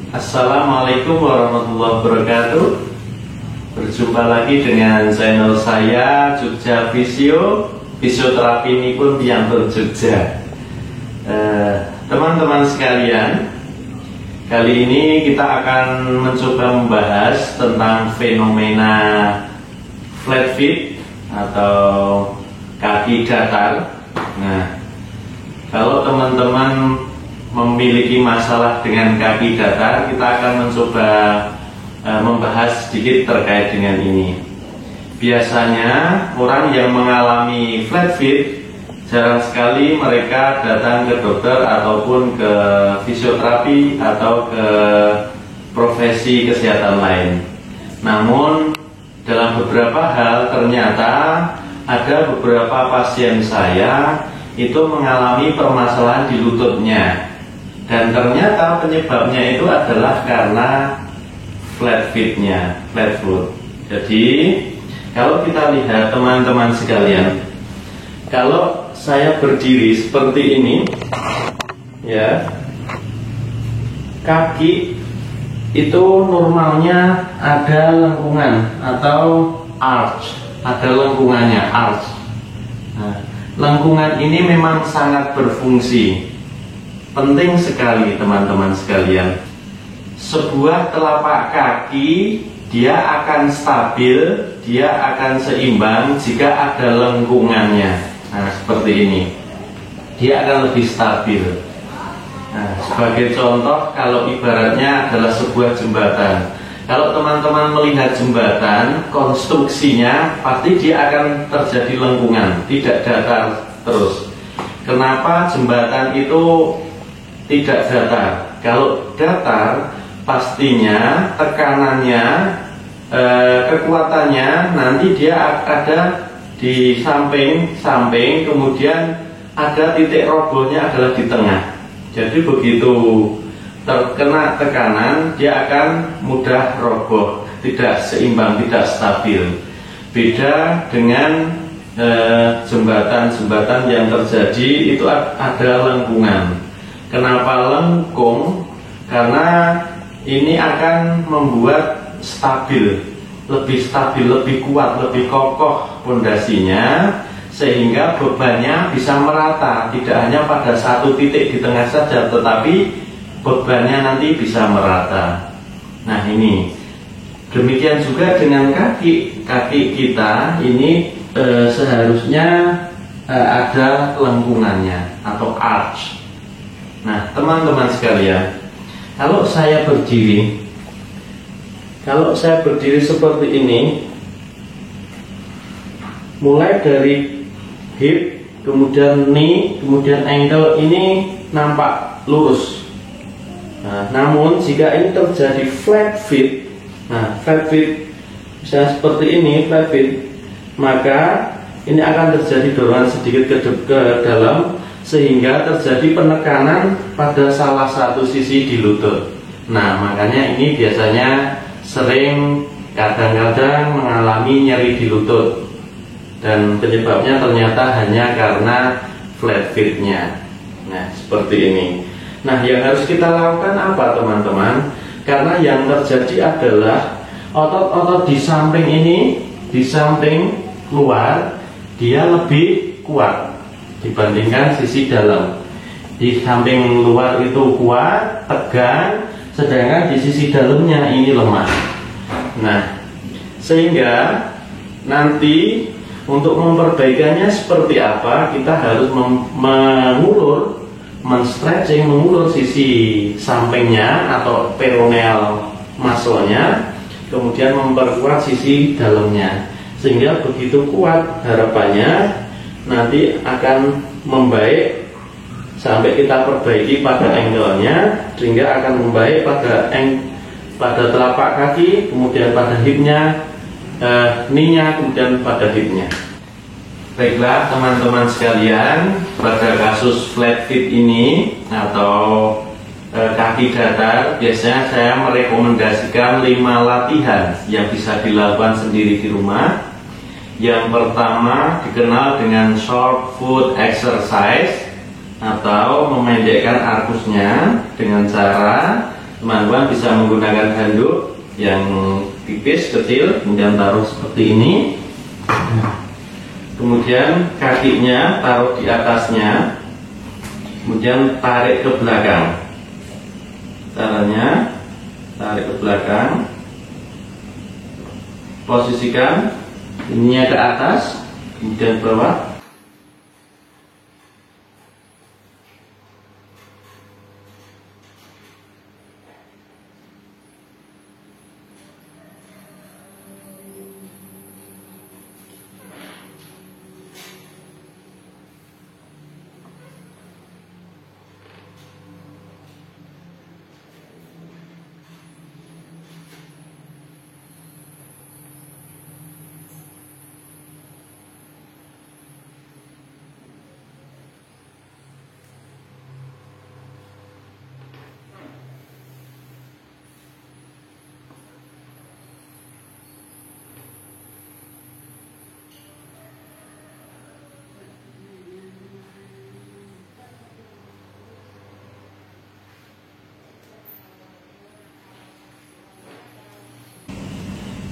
Assalamualaikum warahmatullahi wabarakatuh. Berjumpa lagi dengan channel saya Jogja Fisio, fisioterapi ini pun piantur Jogja. Teman-teman sekalian, kali ini kita akan mencoba membahas tentang fenomena flat feet atau kaki datar. Nah, kalau teman-teman memiliki masalah dengan kaki datar, kita akan mencoba membahas sedikit terkait dengan ini. Biasanya orang yang mengalami flat feet jarang sekali mereka datang ke dokter ataupun ke fisioterapi atau ke profesi kesehatan lain. Namun dalam beberapa hal ternyata ada beberapa pasien saya itu mengalami permasalahan di lututnya, dan ternyata penyebabnya itu adalah karena flat feet-nya, flat foot. Jadi kalau kita lihat teman-teman sekalian, kalau saya berdiri seperti ini, ya, kaki itu normalnya ada lengkungan atau arch, ada lengkungannya, arch. Nah, lengkungan ini memang sangat berfungsi, penting sekali teman-teman sekalian. Sebuah telapak kaki dia akan stabil, dia akan seimbang jika ada lengkungannya. Nah, seperti ini, dia akan lebih stabil. Nah, sebagai contoh, kalau ibaratnya adalah sebuah jembatan. Kalau teman-teman melihat jembatan, konstruksinya pasti dia akan terjadi lengkungan, tidak datar terus. Kenapa jembatan itu tidak datar? Kalau datar, pastinya tekanannya, kekuatannya nanti dia ada di samping, kemudian ada titik robohnya adalah di tengah. Jadi begitu terkena tekanan, dia akan mudah roboh, tidak seimbang, tidak stabil. Beda dengan jembatan-jembatan yang terjadi itu ada lengkungan. Kenapa lengkung? Karena ini akan membuat stabil, lebih kuat, lebih kokoh pondasinya, sehingga bebannya bisa merata, tidak hanya pada satu titik di tengah saja, tetapi bebannya nanti bisa merata. Nah, ini demikian juga dengan kaki kita ini seharusnya ada lengkungannya atau arch. Nah, teman-teman sekalian, kalau saya berdiri seperti ini, mulai dari hip, kemudian knee, kemudian ankle ini nampak lurus. Nah, namun jika ini terjadi flat feet, flat feet misalnya seperti ini, flat feet, maka ini akan terjadi dorongan sedikit ke dalam, sehingga terjadi penekanan pada salah satu sisi di lutut. Nah, makanya ini biasanya sering kadang-kadang mengalami nyeri di lutut, dan penyebabnya ternyata hanya karena flat feet-nya. Nah, seperti ini. Nah, yang harus kita lakukan apa teman-teman? Karena yang terjadi adalah otot-otot di samping ini, di samping luar, dia lebih kuat dibandingkan sisi dalam. Di samping luar itu kuat, tegang, sedangkan di sisi dalamnya ini lemah. Nah, sehingga nanti untuk memperbaikannya seperti apa, kita harus mengulur sisi sampingnya atau peroneal muscle-nya, kemudian memperkuat sisi dalamnya, sehingga begitu kuat harapannya nanti akan membaik sampai kita perbaiki pada ankle-nya, sehingga akan membaik pada telapak kaki, kemudian pada hip-nya, knee-nya, kemudian pada hip-nya. Baiklah teman-teman sekalian, pada kasus flat feet ini atau kaki datar, biasanya saya merekomendasikan 5 latihan yang bisa dilakukan sendiri di rumah. Yang pertama dikenal dengan short foot exercise atau memendekkan arkusnya dengan cara teman-teman bisa menggunakan handuk yang tipis kecil, kemudian taruh seperti ini. Kemudian kakinya taruh di atasnya, kemudian tarik ke belakang. Caranya tarik ke belakang, posisikan ininya ke atas, kemudian bawah.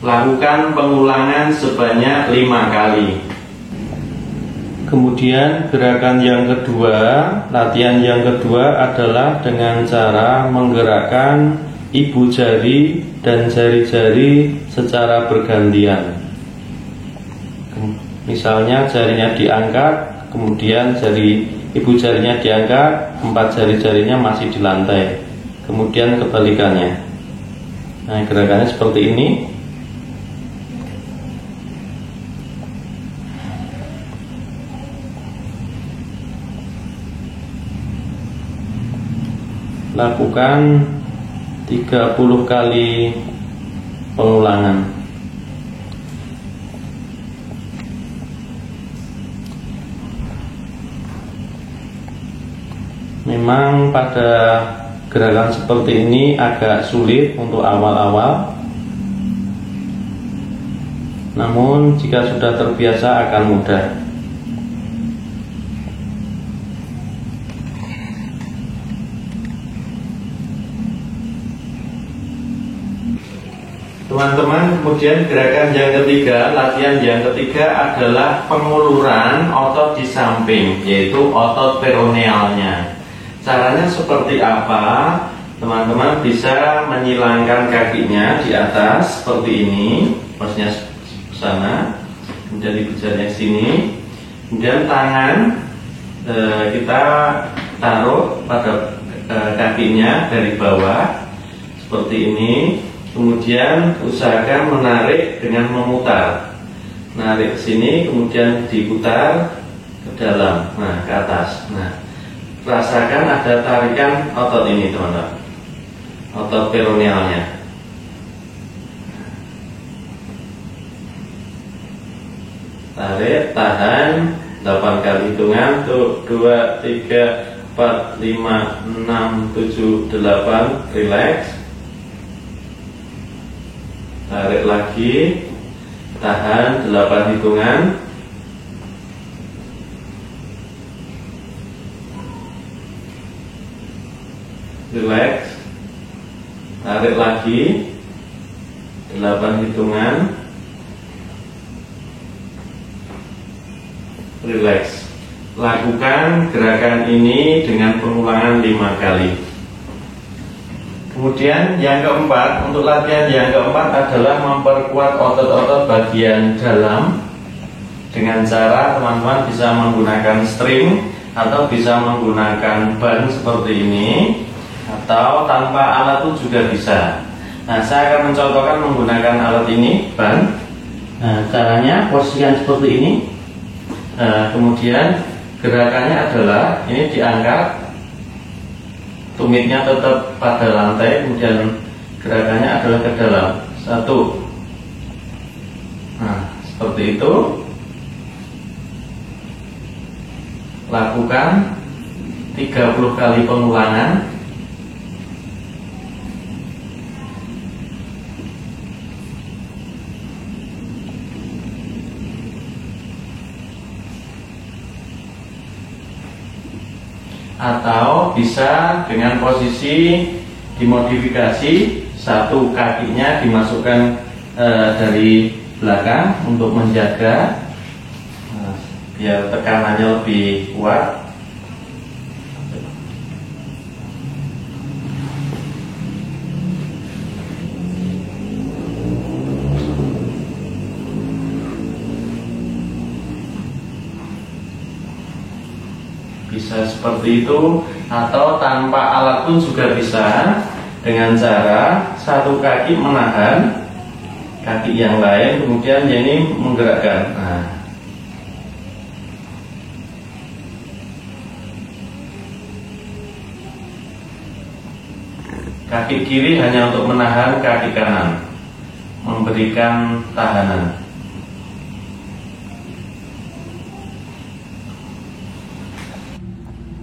Lakukan pengulangan sebanyak 5 kali. Kemudian gerakan yang kedua, latihan yang kedua adalah dengan cara menggerakkan ibu jari dan jari-jari secara bergantian. Misalnya jarinya diangkat, kemudian ibu jarinya diangkat, 4 jari-jarinya masih di lantai. Kemudian kebalikannya. Nah, gerakannya seperti ini. Lakukan 30 kali pengulangan. Memang pada gerakan seperti ini agak sulit untuk awal-awal, namun jika sudah terbiasa akan mudah. Teman-teman, kemudian gerakan yang ketiga, latihan yang ketiga adalah penguluran otot di samping, yaitu otot peronealnya. Caranya seperti apa? Teman-teman bisa menyilangkan kakinya di atas seperti ini, posnya ke sana, kemudian ibu jarinya sini, kemudian tangan kita taruh pada kakinya dari bawah seperti ini. Kemudian usahakan menarik dengan memutar. Narik ke sini, kemudian diputar ke dalam, nah ke atas. Nah, rasakan ada tarikan otot ini, teman-teman. Otot peronealnya. Tarik, tahan, 8 kali hitungan, 2, 3, 4, 5, 6, 7, 8, relax. Tarik lagi, tahan 8 hitungan, relax, tarik lagi 8 hitungan, relax. Lakukan gerakan ini dengan pengulangan 5 kali. Kemudian yang keempat, untuk latihan yang keempat adalah memperkuat otot-otot bagian dalam dengan cara teman-teman bisa menggunakan string atau bisa menggunakan ban seperti ini, atau tanpa alat pun juga bisa. Nah, saya akan mencontohkan menggunakan alat ini, ban. Nah, caranya posisikan seperti ini. Nah, kemudian gerakannya adalah ini diangkat, tumitnya tetap pada lantai, kemudian gerakannya adalah ke dalam. 1. Nah, seperti itu. Lakukan 30 kali pengulangan. Atau bisa dengan posisi dimodifikasi, satu kakinya dimasukkan dari belakang untuk menjaga biar tekanannya lebih kuat. Bisa seperti itu, atau tanpa alat pun juga bisa, dengan cara satu kaki menahan kaki yang lain, kemudian ini menggerakkan. Nah, kaki kiri hanya untuk menahan kaki kanan, memberikan tahanan.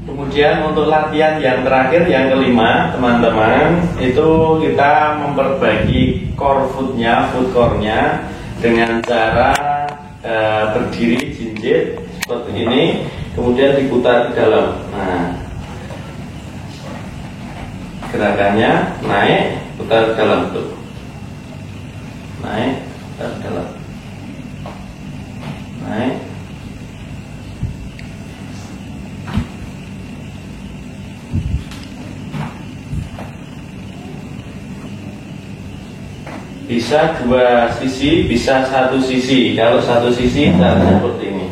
Kemudian untuk latihan yang terakhir, yang kelima, teman-teman, itu kita memperbaiki core footnya, foot core-nya dengan cara berdiri jinjit seperti ini, kemudian diputar ke dalam. Nah, gerakannya naik, putar ke dalam, tuh. Naik, putar ke dalam. Naik. Bisa dua sisi, bisa satu sisi. Kalau satu sisi caranya seperti ini.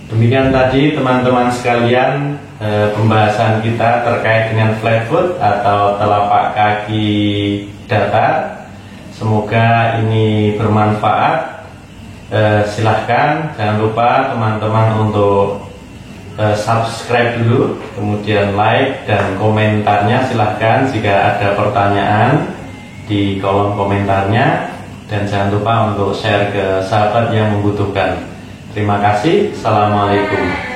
Demikian tadi teman-teman sekalian, pembahasan kita terkait dengan flat foot atau telapak kaki datar. Semoga ini bermanfaat. Silahkan jangan lupa teman-teman untuk subscribe dulu, kemudian like dan komentarnya silahkan jika ada pertanyaan di kolom komentarnya, dan jangan lupa untuk share ke sahabat yang membutuhkan. Terima kasih. Assalamualaikum.